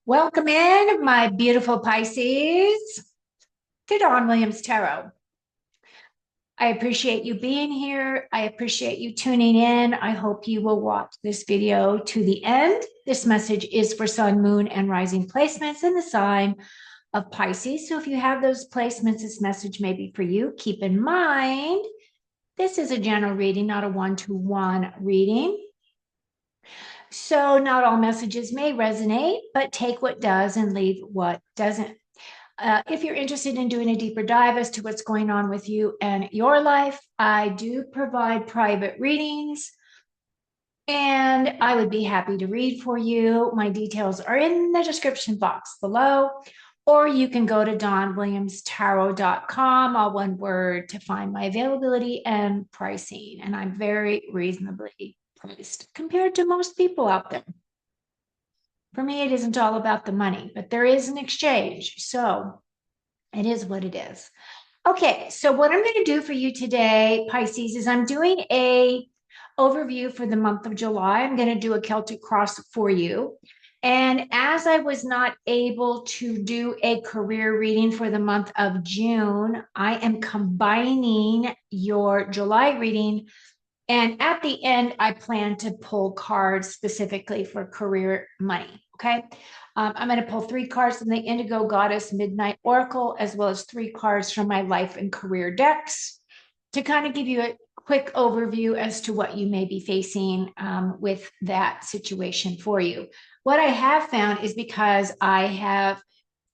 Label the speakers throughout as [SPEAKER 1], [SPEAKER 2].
[SPEAKER 1] Welcome in, my beautiful Pisces, to Dawn Williams Tarot. I appreciate you being here. I appreciate you tuning in. I hope you will watch this video to the end. This message is for Sun, Moon, and Rising placements in the sign of Pisces. So if you have those placements, this message may be for you. Keep in mind, this is a general reading, not a one-to-one reading. So not all messages may resonate, but take what does and leave what doesn't. If you're interested in doing a deeper dive as to what's going on with you and your life, I do provide private readings and I would be happy to read for you. My details are in the description box below, or you can go to dawnwilliamstarot.com, all one word, to find my availability and pricing. And I'm very reasonably priced compared to most people out there. For me, it isn't all about the money, but there is an exchange. So it is what it is. Okay, so what I'm going to do for you today, Pisces, is I'm doing a overview for the month of July. I'm going to do a Celtic cross for you. And as I was not able to do a career reading for the month of June, I am combining your July reading. And at the end, I plan to pull cards specifically for career money. Okay. I'm going to pull 3 cards from the Indigo Goddess Midnight Oracle, as well as 3 cards from my life and career decks to kind of give you a quick overview as to what you may be facing with that situation for you. What I have found is because I have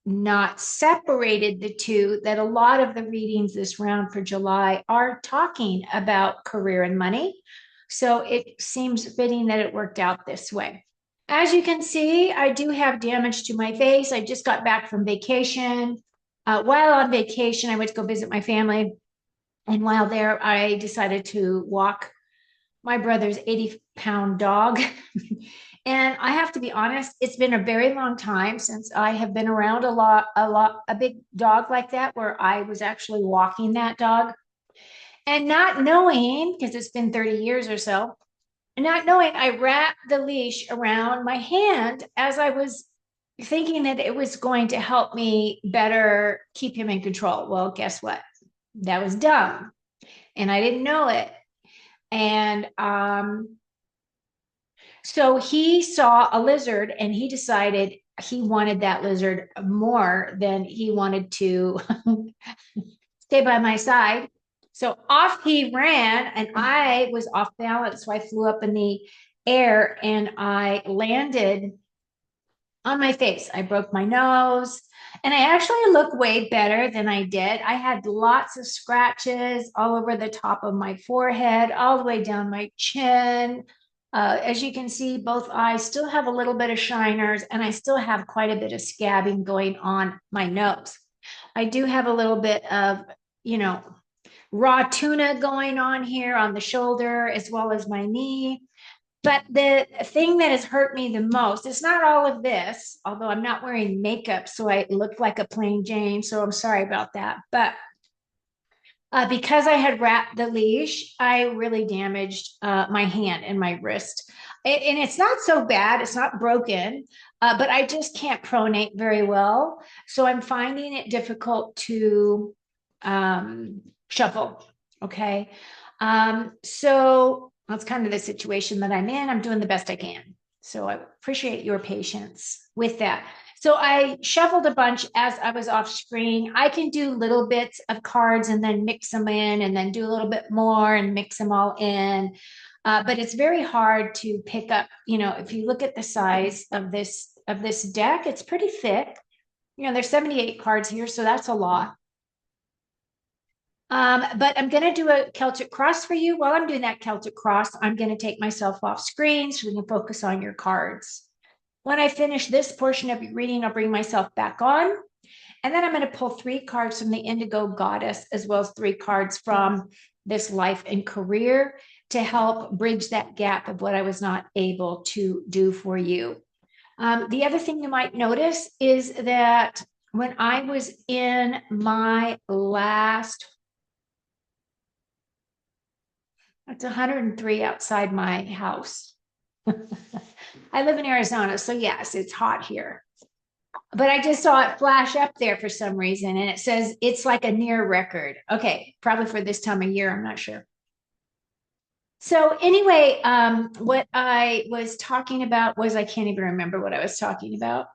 [SPEAKER 1] not separated the two, that a lot of the readings this round for July are talking about career and money. So it seems fitting that it worked out this way. As you can see, I do have damage to my face. I just got back from vacation. While on vacation, I went to go visit my family. And while there, I decided to walk my brother's 80-pound dog. And I have to be honest, it's been a very long time since I have been around a big dog like that, where I was actually walking that dog and not knowing, because it's been 30 years or so, not knowing, I wrapped the leash around my hand as I was thinking that it was going to help me better keep him in control. Well, guess what? That was dumb. And I didn't know it. And so he saw a lizard and he decided he wanted that lizard more than he wanted to stay by my side. So off he ran and I was off balance. So I flew up in the air and I landed on my face. I broke my nose and I actually look way better than I did. I had lots of scratches all over the top of my forehead, all the way down my chin. As you can see, both eyes still have a little bit of shiners, and I still have quite a bit of scabbing going on my nose. I do have a little bit of, you know, raw tuna going on here on the shoulder as well as my knee. But the thing that has hurt me the most, it's not all of this, although I'm not wearing makeup, so I look like a plain Jane. So I'm sorry about that. But because I had wrapped the leash, I really damaged my hand and my wrist. And it's not so bad, it's not broken, but I just can't pronate very well. So I'm finding it difficult to shuffle. Okay. So that's kind of the situation that I'm in. I'm doing the best I can. So I appreciate your patience with that. So I shuffled a bunch as I was off screen. I can do little bits of cards and then mix them in and then do a little bit more and mix them all in. But it's very hard to pick up, if you look at the size of this deck, it's pretty thick. There's 78 cards here, so that's a lot. But I'm going to do a Celtic cross for you. While I'm doing that Celtic cross, I'm going to take myself off screen so we can focus on your cards. When I finish this portion of your reading, I'll bring myself back on. And then I'm going to pull 3 cards from the Indigo Goddess, as well as 3 cards from this life and career to help bridge that gap of what I was not able to do for you. The other thing you might notice is that when I was in my last, it's 103 outside my house. I live in Arizona, so yes, it's hot here. but I just saw it flash up there for some reason, and it says it's like a near record. Okay, probably for this time of year, I'm not sure. So anyway, what I was talking about was I can't even remember what I was talking about.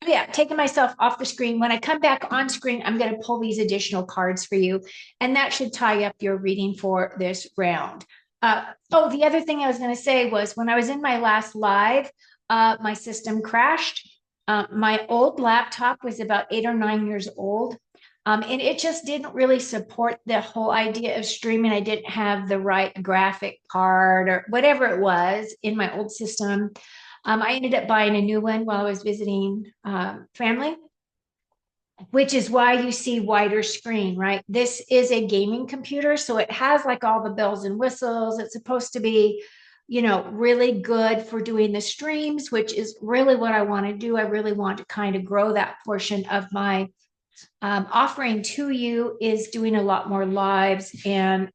[SPEAKER 1] Yeah, taking myself off the screen. When I come back on screen, I'm going to pull these additional cards for you, and that should tie up your reading for this round. Oh, the other thing I was going to say was when I was in my last live, my system crashed. My old laptop was about 8 or 9 years old. And it just didn't really support the whole idea of streaming. I didn't have the right graphic card or whatever it was in my old system. I ended up buying a new one while I was visiting family, which is why you see wider screen, right? This is a gaming computer, so it has like all the bells and whistles. It's supposed to be, really good for doing the streams, which is really what I want to do. I really want to kind of grow that portion of my offering to you, is doing a lot more lives and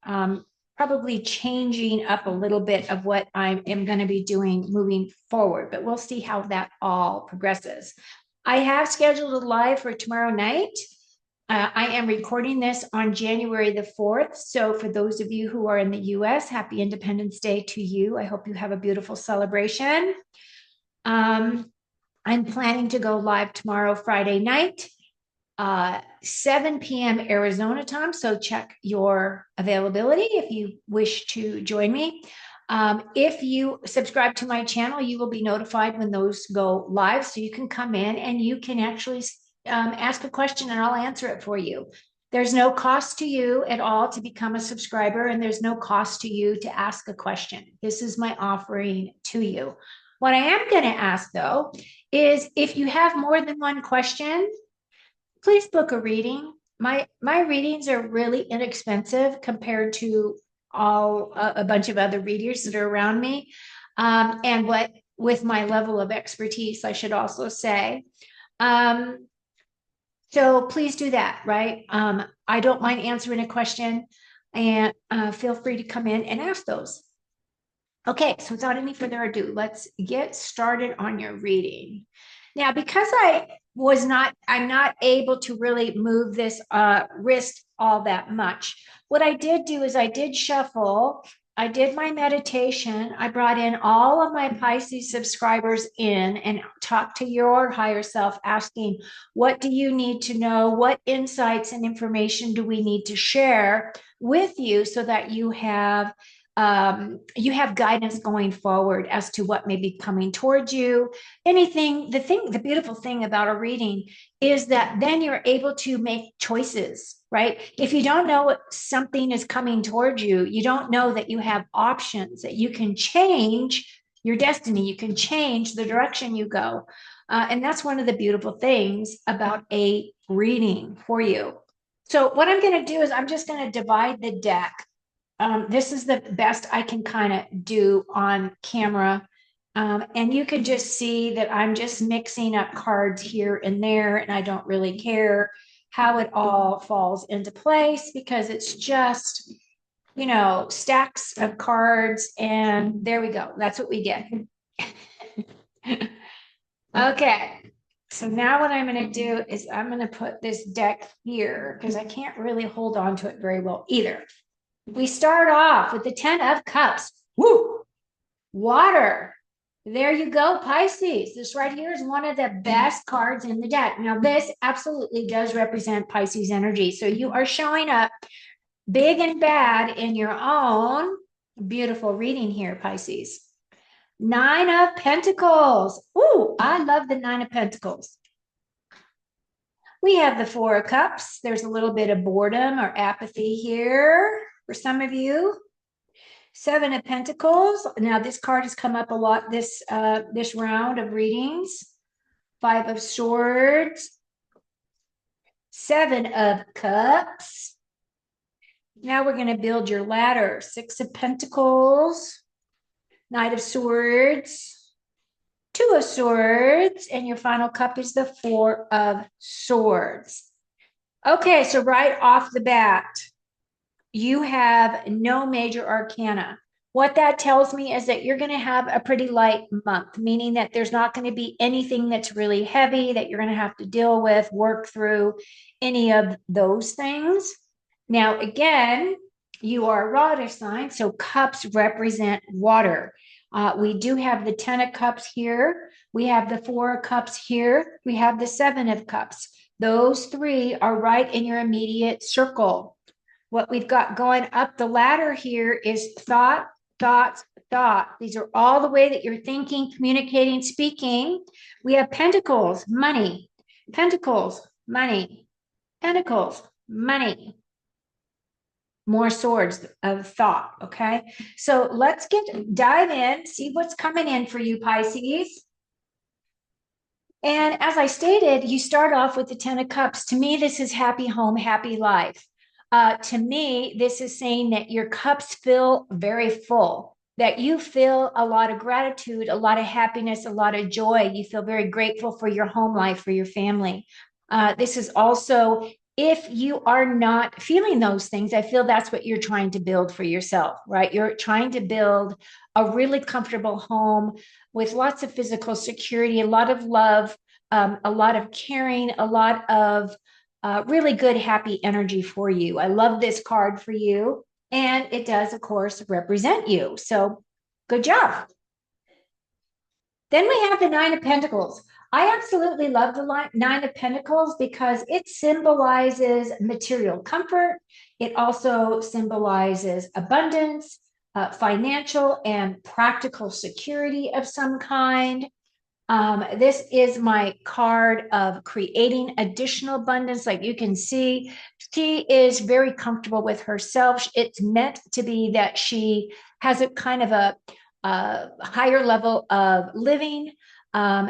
[SPEAKER 1] probably changing up a little bit of what I am going to be doing moving forward, but we'll see how that all progresses. I have scheduled a live for tomorrow night. I am recording this on January the 4th. So for those of you who are in the US, happy Independence Day to you. I hope you have a beautiful celebration. I'm planning to go live tomorrow, Friday night. 7 p.m. Arizona time. So check your availability if you wish to join me. If you subscribe to my channel, you will be notified when those go live. So you can come in and you can actually ask a question and I'll answer it for you. There's no cost to you at all to become a subscriber, and there's no cost to you to ask a question. This is my offering to you. What I am going to ask, though, is if you have more than one question, please book a reading. My readings are really inexpensive compared to all a bunch of other readers that are around me. And what with my level of expertise, I should also say. So please do that, right? I don't mind answering a question, and feel free to come in and ask those. Okay, so without any further ado, let's get started on your reading. Now, because I'm not able to really move this wrist all that much. What I did do is I did shuffle. I did my meditation. I brought in all of my Pisces subscribers in and talked to your higher self, asking, what do you need to know? What insights and information do we need to share with you so that you have guidance going forward as to what may be coming towards you. The beautiful thing about a reading is that then you're able to make choices, right? If you don't know what something is coming towards you, you don't know that you have options, that you can change your destiny, you can change the direction you go. And that's one of the beautiful things about a reading for you. So what I'm going to do is I'm just going to divide the deck. This is the best I can kind of do on camera. And you can just see that I'm just mixing up cards here and there, and I don't really care how it all falls into place because it's just, stacks of cards, and there we go. That's what we get. Okay. So now what I'm going to do is I'm going to put this deck here because I can't really hold on to it very well either. We start off with the 10 of Cups. Woo! Water. There you go, Pisces. This right here is one of the best cards in the deck. Now, this absolutely does represent Pisces energy. So you are showing up big and bad in your own beautiful reading here, Pisces. 9 of Pentacles. Ooh, I love the 9 of Pentacles. We have the 4 of Cups. There's a little bit of boredom or apathy here for some of you. 7 of Pentacles. Now this card has come up a lot this round of readings. 5 of Swords. 7 of Cups. Now we're going to build your ladder. 6 of Pentacles. Knight of Swords. 2 of Swords. And your final cup is the 4 of Swords. Okay, so right off the bat, you have no major arcana. What that tells me is that you're going to have a pretty light month, meaning that there's not going to be anything that's really heavy that you're going to have to deal with, work through any of those things. Now, again, you are a water sign, so cups represent water. We do have the 10 of cups here. We have the 4 of cups here. We have the 7 of cups. Those 3 are right in your immediate circle. What we've got going up the ladder here is thought, thoughts, thought. These are all the way that you're thinking, communicating, speaking. We have pentacles, money, pentacles, money, pentacles, money, more swords of thought. Okay. So let's dive in, see what's coming in for you, Pisces. And as I stated, you start off with the 10 of cups. To me, this is happy home, happy life. To me, this is saying that your cups feel very full, that you feel a lot of gratitude, a lot of happiness, a lot of joy. You feel very grateful for your home life, for your family. This is also, if you are not feeling those things, I feel that's what you're trying to build for yourself, right? You're trying to build a really comfortable home with lots of physical security, a lot of love, a lot of caring, a lot of really good, happy energy for you. I love this card for you. And it does, of course, represent you. So good job. Then we have the 9 of Pentacles. I absolutely love the 9 of Pentacles because it symbolizes material comfort. It also symbolizes abundance, financial and practical security of some kind. This is my card of creating additional abundance. Like you can see, she is very comfortable with herself. It's meant to be that she has a kind of a higher level of living.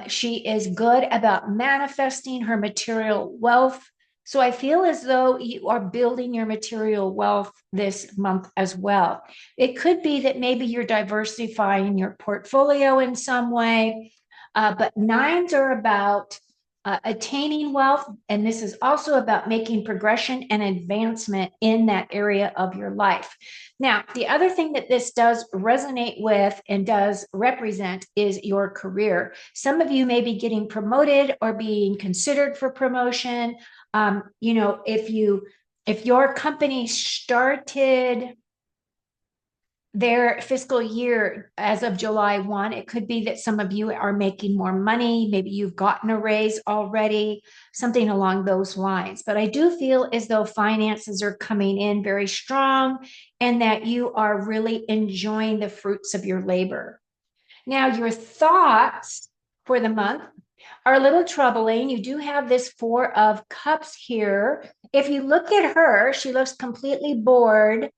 [SPEAKER 1] She is good about manifesting her material wealth. So I feel as though you are building your material wealth this month as well. It could be that maybe you're diversifying your portfolio in some way. But 9s are about attaining wealth. And this is also about making progression and advancement in that area of your life. Now, the other thing that this does resonate with and does represent is your career. Some of you may be getting promoted or being considered for promotion. If your company started their fiscal year as of July 1, it could be that some of you are making more money. Maybe you've gotten a raise already, something along those lines. But I do feel as though finances are coming in very strong and that you are really enjoying the fruits of your labor. Now, your thoughts for the month are a little troubling. You do have this 4 of cups here. If you look at her, she looks completely bored.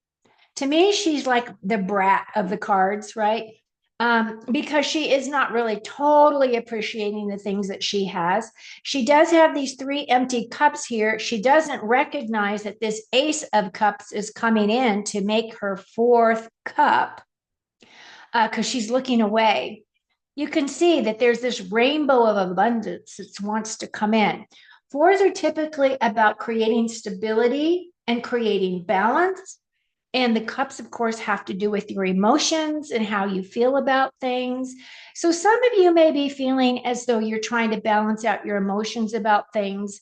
[SPEAKER 1] To me, she's like the brat of the cards, right? Because she is not really totally appreciating the things that she has. She does have these 3 empty cups here. She doesn't recognize that this Ace of Cups is coming in to make her 4th cup because she's looking away. You can see that there's this rainbow of abundance that wants to come in. 4s are typically about creating stability and creating balance. And the cups, of course, have to do with your emotions and how you feel about things. So some of you may be feeling as though you're trying to balance out your emotions about things,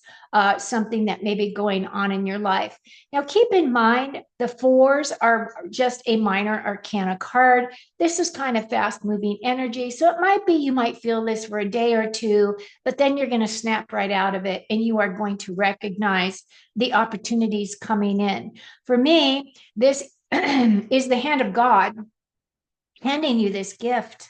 [SPEAKER 1] something that may be going on in your life. Now, keep in mind, the 4s are just a minor arcana card. This is kind of fast moving energy. So it might be you might feel this for a day or two, but then you're going to snap right out of it and you are going to recognize the opportunities coming in. For me, this is the hand of God handing you this gift.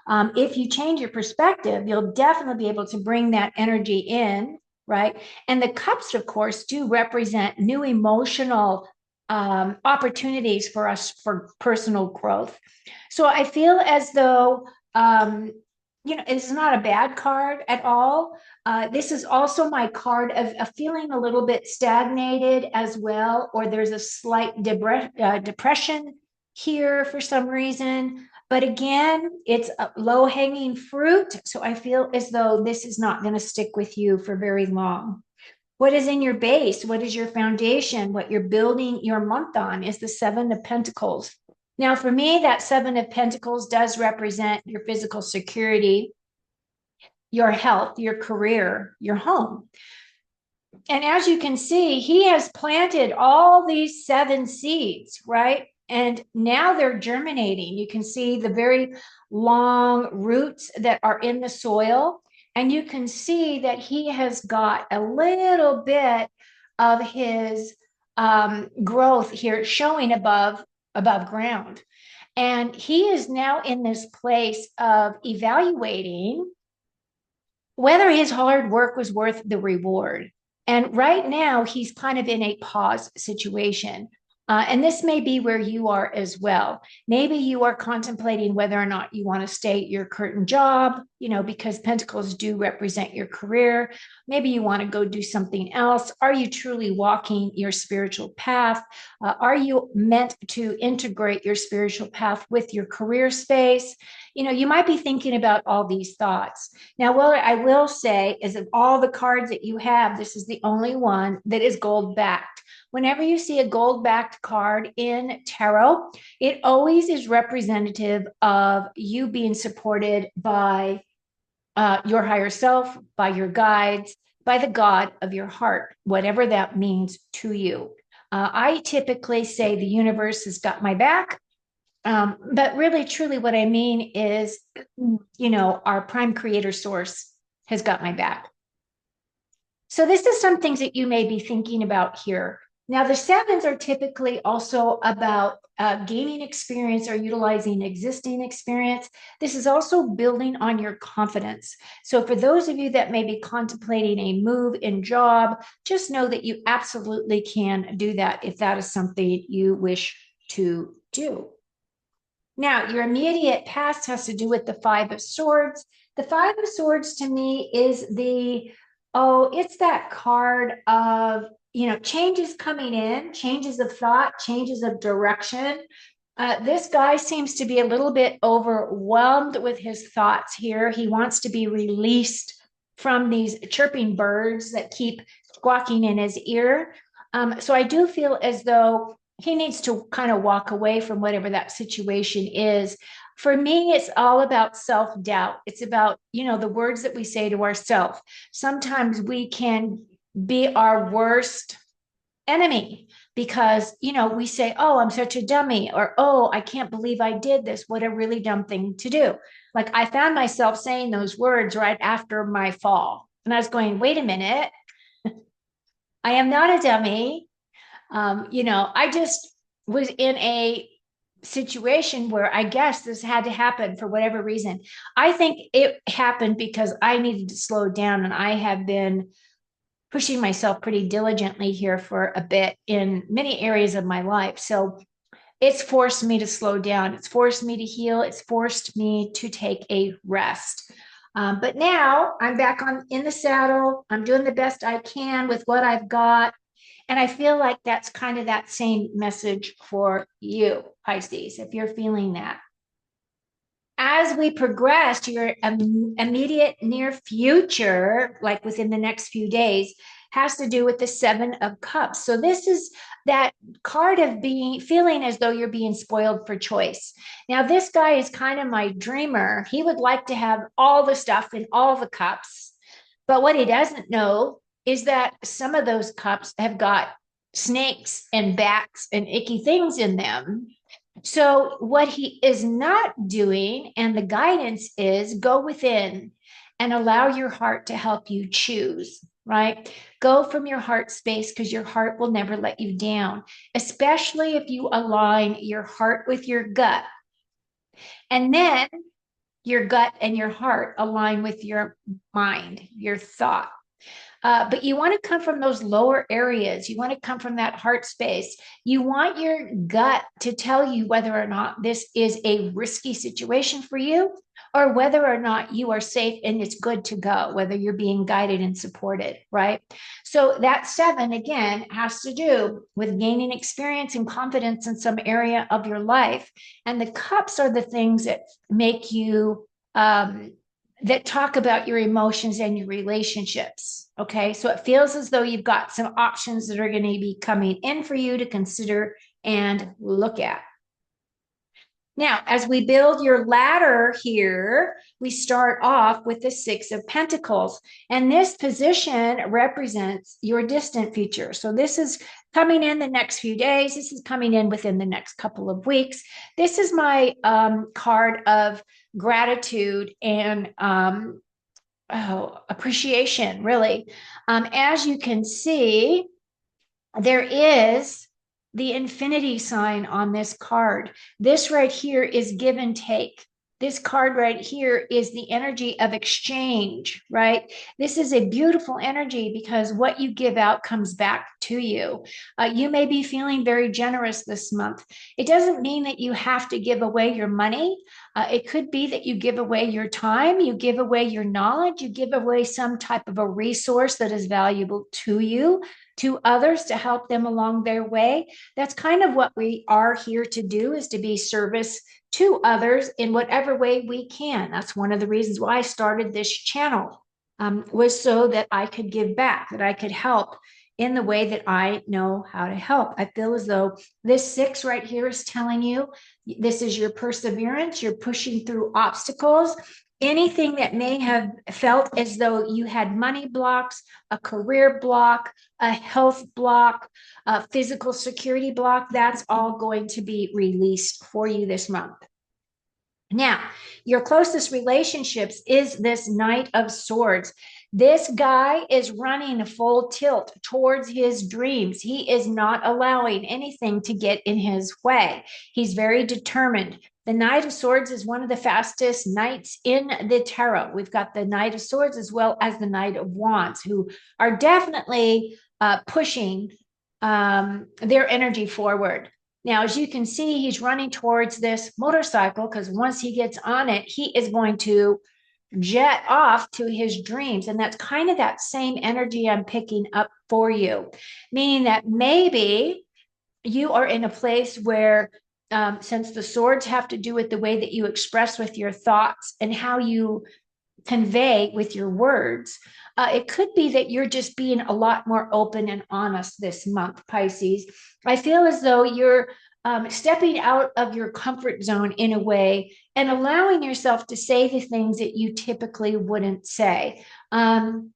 [SPEAKER 1] If you change your perspective, you'll definitely be able to bring that energy in, right? And the cups, of course, do represent new emotional opportunities for us for personal growth. So I feel as though, it's not a bad card at all. This is also my card of feeling a little bit stagnated as well, or there's a slight depression here for some reason. But again, it's a low hanging fruit. So I feel as though this is not going to stick with you for very long. What is in your base? What is your foundation? What you're building your month on is the 7 of Pentacles. Now, for me, that Seven of Pentacles does represent your physical security, your health, your career, your home. And as you can see, he has planted all these 7 seeds, right? And now they're germinating. You can see the very long roots that are in the soil. And you can see that he has got a little bit of his growth here showing above ground. And he is now in this place of evaluating whether his hard work was worth the reward. And right now, he's kind of in a pause situation. And this may be where you are as well. Maybe you are contemplating whether or not you want to stay at your current job, because pentacles do represent your career. Maybe you want to go do something else. Are you truly walking your spiritual path? Are you meant to integrate your spiritual path with your career space? You might be thinking about all these thoughts. Now, what I will say is of all the cards that you have, this is the only one that is gold backed. Whenever you see a gold backed card in tarot, it always is representative of you being supported by your higher self, by your guides, by the God of your heart, whatever that means to you. I typically say the universe has got my back. But really, truly, what I mean is, our prime creator source has got my back. So this is some things that you may be thinking about here. Now, the sevens are typically also about gaining experience or utilizing existing experience. This is also building on your confidence. So for those of you that may be contemplating a move in job, just know that you absolutely can do that if that is something you wish to do. Now, your immediate past has to do with the Five of Swords. The Five of Swords to me is it's that card of, changes coming in, changes of thought, changes of direction. This guy seems to be a little bit overwhelmed with his thoughts here. He wants to be released from these chirping birds that keep squawking in his ear. So I do feel as though he needs to kind of walk away from whatever that situation is. For me, it's all about self-doubt. It's about, the words that we say to ourselves. Sometimes we can be our worst enemy because, we say, oh, I'm such a dummy, or, oh, I can't believe I did this. What a really dumb thing to do. Like I found myself saying those words right after my fall. And I was going, wait a minute, I am not a dummy. I just was in a situation where I guess this had to happen for whatever reason. I think it happened because I needed to slow down, and I have been pushing myself pretty diligently here for a bit in many areas of my life. So it's forced me to slow down. It's forced me to heal. It's forced me to take a rest. But now I'm back in the saddle. I'm doing the best I can with what I've got. And I feel like that's kind of that same message for you, Pisces, if you're feeling that. As we progress to your immediate near future, like within the next few days, has to do with the Seven of Cups. So this is that card of feeling as though you're being spoiled for choice. Now, this guy is kind of my dreamer. He would like to have all the stuff in all the cups. But what he doesn't know is that some of those cups have got snakes and bats and icky things in them. So, what he is not doing, and the guidance is go within and allow your heart to help you choose, right? Go from your heart space because your heart will never let you down, especially if you align your heart with your gut. And then your gut and your heart align with your mind, your thought. But you want to come from those lower areas. You want to come from that heart space. You want your gut to tell you whether or not this is a risky situation for you, or whether or not you are safe and it's good to go, whether you're being guided and supported, right? So that seven, again, has to do with gaining experience and confidence in some area of your life. And the cups are the things that make you that talk about your emotions and your relationships. Okay. So it feels as though you've got some options that are going to be coming in for you to consider and look at. Now, as we build your ladder here, we start off with the Six of Pentacles. And this position represents your distant future. So this is coming in the next few days. This is coming in within the next couple of weeks. This is my card of gratitude and appreciation, really. As you can see, there is the infinity sign on this card. This right here is give and take. This card right here is the energy of exchange, right? This is a beautiful energy because what you give out comes back to you. You may be feeling very generous this month. It doesn't mean that you have to give away your money. It could be that you give away your time, you give away your knowledge, you give away some type of a resource that is valuable to you, to others, to help them along their way. That's kind of what we are here to do, is to be service to others in whatever way we can. That's one of the reasons why I started this channel, was so that I could give back, that I could help in the way that I know how to help. I feel as though this six right here is telling you this is your perseverance. You're pushing through obstacles. Anything that may have felt as though you had money blocks, a career block, a health block, a physical security block, that's all going to be released for you this month. Now, your closest relationships is this Knight of Swords. This guy is running full tilt towards his dreams. He is not allowing anything to get in his way. He's very determined. The Knight of Swords is one of the fastest knights in the tarot. We've got the Knight of Swords as well as the Knight of Wands, who are definitely pushing their energy forward. Now, as you can see, he's running towards this motorcycle because once he gets on it, he is going to jet off to his dreams. And that's kind of that same energy I'm picking up for you, meaning that maybe you are in a place where, since the swords have to do with the way that you express with your thoughts and how you convey with your words, it could be that you're just being a lot more open and honest this month, Pisces. I feel as though you're stepping out of your comfort zone in a way and allowing yourself to say the things that you typically wouldn't say. And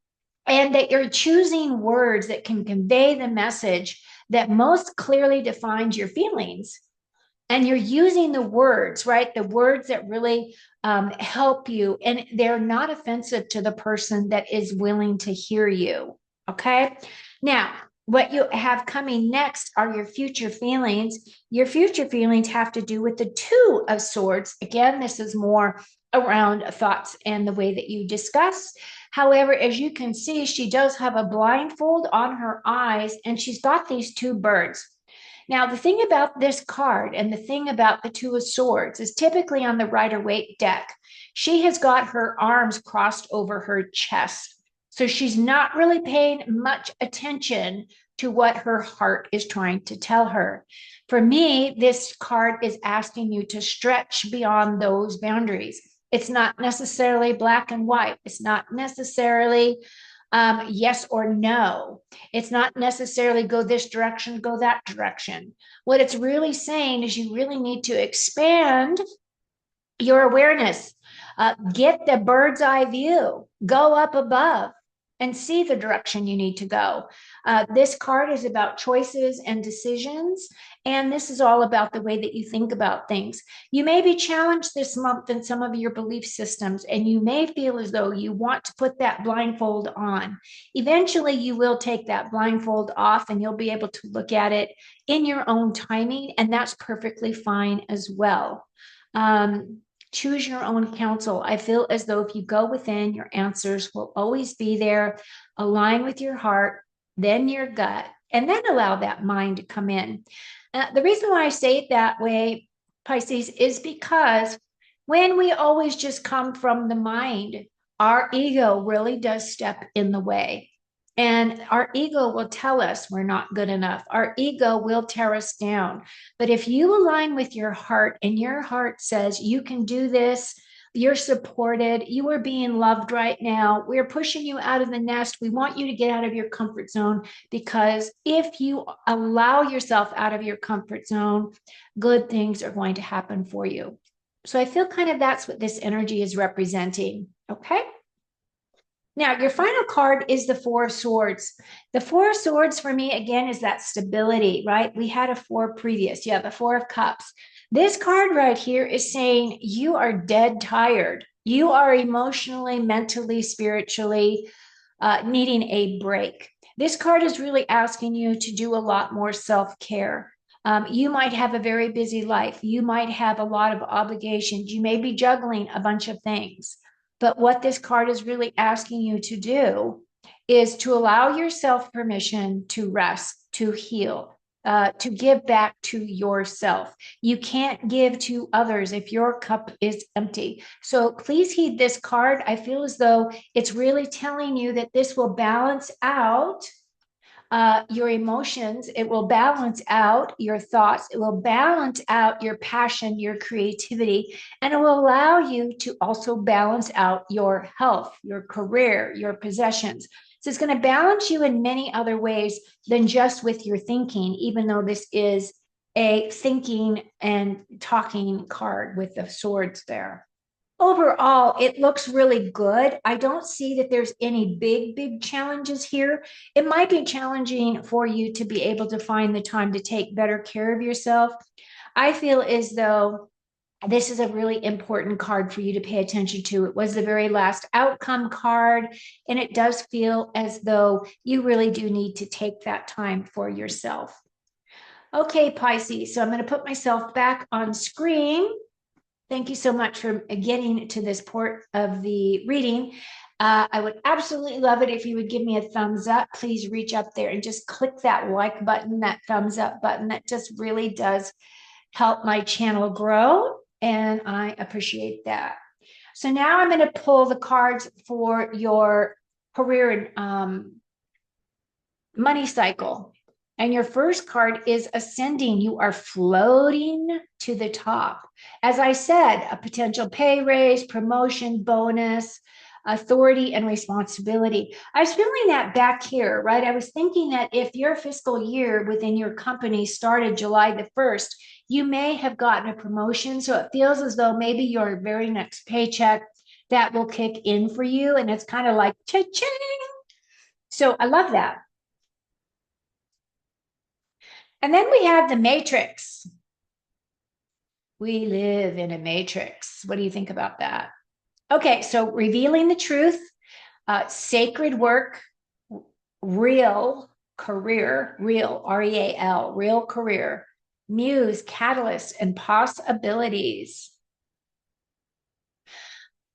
[SPEAKER 1] that you're choosing words that can convey the message that most clearly defines your feelings. And you're using the words, right? The words that really help you, and they're not offensive to the person that is willing to hear you. Okay. Now, what you have coming next are your future feelings. Your future feelings have to do with the Two of Swords. Again, this is more around thoughts and the way that you discuss. However, as you can see, she does have a blindfold on her eyes, and she's got these two birds. Now, the thing about this card and the thing about the Two of Swords is typically on the Rider-Waite deck, she has got her arms crossed over her chest. So she's not really paying much attention to what her heart is trying to tell her. For me, this card is asking you to stretch beyond those boundaries. It's not necessarily black and white. It's not necessarily yes or no. It's not necessarily go this direction, go that direction. What it's really saying is you really need to expand your awareness. Get the bird's eye view, go up above and see the direction you need to go. This card is about choices and decisions, and this is all about the way that you think about things. You may be challenged this month in some of your belief systems, and you may feel as though you want to put that blindfold on. Eventually, you will take that blindfold off, and you'll be able to look at it in your own timing, and that's perfectly fine as well. Choose your own counsel. I feel as though if you go within, your answers will always be there. Align with your heart, then your gut, and then allow that mind to come in. The reason why I say it that way, Pisces, is because when we always just come from the mind, our ego really does step in the way. And our ego will tell us we're not good enough. Our ego will tear us down. But if you align with your heart and your heart says you can do this, You're supported. You are being loved right now. We're pushing you out of the nest. We want you to get out of your comfort zone, because if you allow yourself out of your comfort zone, good things are going to happen for you. So I feel kind of that's what this energy is representing. Okay. Now, your final card is the Four of Swords. The Four of Swords for me, again, is that stability, right? We had a four previous. Yeah, the Four of Cups. This card right here is saying you are dead tired. You are emotionally, mentally, spiritually needing a break. This card is really asking you to do a lot more self-care. You might have a very busy life. You might have a lot of obligations. You may be juggling a bunch of things. But what this card is really asking you to do is to allow yourself permission to rest, to heal, to give back to yourself. You can't give to others if your cup is empty. So please heed this card. I feel as though it's really telling you that this will balance out your emotions. It will balance out your thoughts. It will balance out your passion, your creativity, and it will allow you to also balance out your health, your career, your possessions. So it's going to balance you in many other ways than just with your thinking, even though this is a thinking and talking card with the swords there. Overall, it looks really good. I don't see that there's any big challenges here. It might be challenging for you to be able to find the time to take better care of yourself. I feel as though this is a really important card for you to pay attention to. It was the very last outcome card, and it does feel as though you really do need to take that time for yourself. Okay, Pisces, so I'm going to put myself back on screen. Thank you so much for getting to this part of the reading. I would absolutely love it if you would give me a thumbs up. Please reach up there and just click that like button, that thumbs up button. That just really does help my channel grow, and I appreciate that. So now I'm going to pull the cards for your career and money cycle. And your first card is ascending. You are floating to the top. As I said, a potential pay raise, promotion, bonus, authority, and responsibility. I was feeling that back here, right? I was thinking that if your fiscal year within your company started July the 1st, you may have gotten a promotion. So it feels as though maybe your very next paycheck that will kick in for you. And it's kind of like cha-ching. So I love that. And then we have the matrix. We live in a matrix. What do you think about that? Okay, so revealing the truth, sacred work, real career, real, R-E-A-L, real career, muse, catalyst, and possibilities.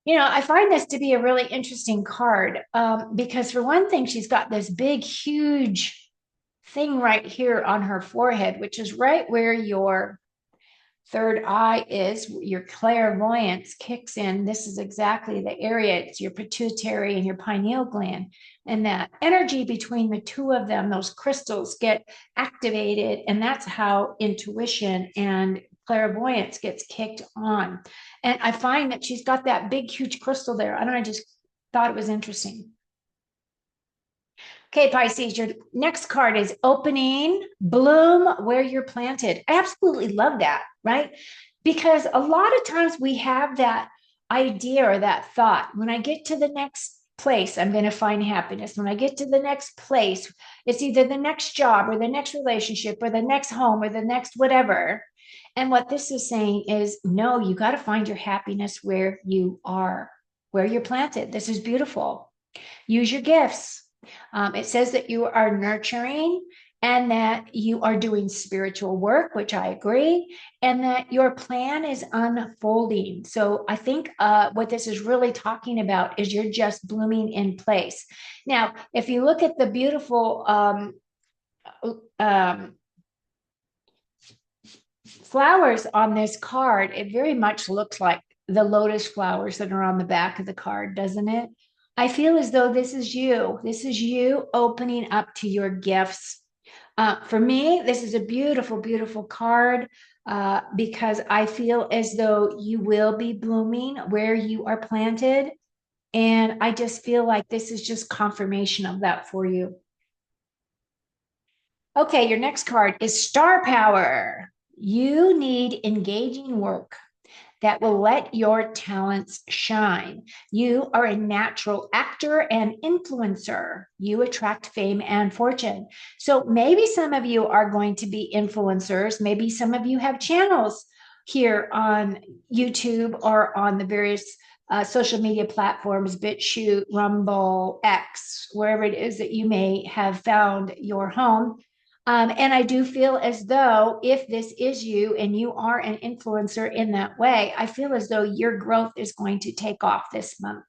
[SPEAKER 1] You know, I find this to be a really interesting card because, for one thing, she's got this big, huge thing right here on her forehead, which is right where your third eye is. Your clairvoyance kicks in. This is exactly the area. It's your pituitary and your pineal gland. And that energy between the two of them, those crystals get activated. And that's how intuition and clairvoyance gets kicked on. And I find that she's got that big, huge crystal there. I don't know, I just thought it was interesting. Okay, Pisces, your next card is opening, bloom where you're planted. I absolutely love that, right? Because a lot of times we have that idea or that thought, when I get to the next place, I'm going to find happiness. When I get to the next place, it's either the next job or the next relationship or the next home or the next whatever. And what this is saying is, no, you got to find your happiness where you are, where you're planted. This is beautiful. Use your gifts. It says that you are nurturing and that you are doing spiritual work, which I agree, and that your plan is unfolding. So I think what this is really talking about is you're just blooming in place. Now, if you look at the beautiful flowers on this card, it very much looks like the lotus flowers that are on the back of the card, doesn't it? I feel as though this is you. This is you opening up to your gifts. For me, this is a beautiful, beautiful card. because I feel as though you will be blooming where you are planted. And I just feel like this is just confirmation of that for you. Okay, your next card is Star Power. You need engaging work that will let your talents shine. You are a natural actor and influencer. You attract fame and fortune. So maybe some of you are going to be influencers. Maybe some of you have channels here on YouTube or on the various social media platforms, BitChute, Rumble, X, wherever it is that you may have found your home. And I do feel as though if this is you and you are an influencer in that way, I feel as though your growth is going to take off this month.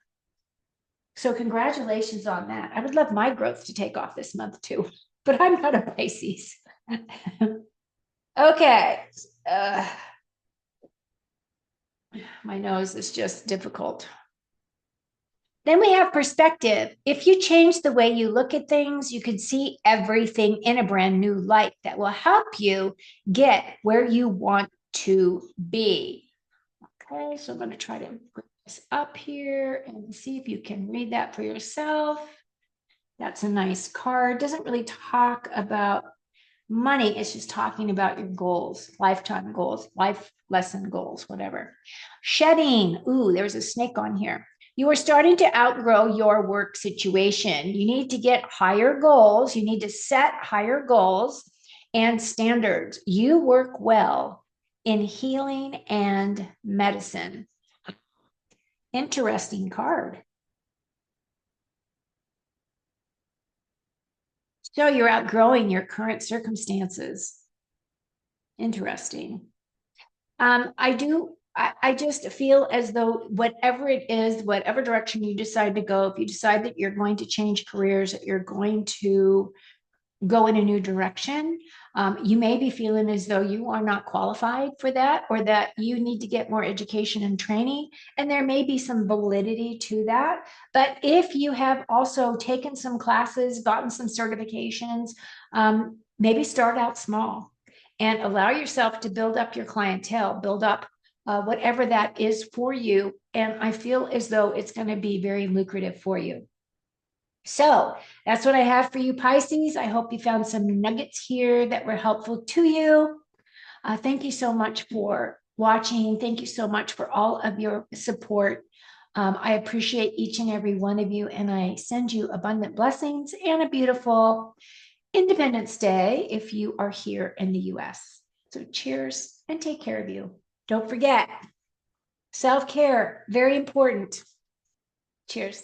[SPEAKER 1] So, congratulations on that. I would love my growth to take off this month too, but I'm not a Pisces. Okay. My nose is just difficult. Then we have perspective. If you change the way you look at things, you can see everything in a brand new light that will help you get where you want to be. Okay, so I'm going to try to put this up here and see if you can read that for yourself. That's a nice card. Doesn't really talk about money, it's just talking about your goals, lifetime goals, life lesson goals, whatever. Shedding. Ooh, there's a snake on here. You are starting to outgrow your work situation. You need to get higher goals. You need to set higher goals and standards. You work well in healing and medicine. Interesting card. So you're outgrowing your current circumstances. Interesting. I just feel as though whatever it is, whatever direction you decide to go, if you decide that you're going to change careers, that you're going to go in a new direction, you may be feeling as though you are not qualified for that, or that you need to get more education and training. And there may be some validity to that. But if you have also taken some classes, gotten some certifications, maybe start out small and allow yourself to build up your clientele, build up whatever that is for you. And I feel as though it's going to be very lucrative for you. So that's what I have for you, Pisces. I hope you found some nuggets here that were helpful to you. Thank you so much for watching. Thank you so much for all of your support. I appreciate each and every one of you, and I send you abundant blessings and a beautiful Independence Day if you are here in the US. So cheers and take care of you. Don't forget, self-care, very important. Cheers.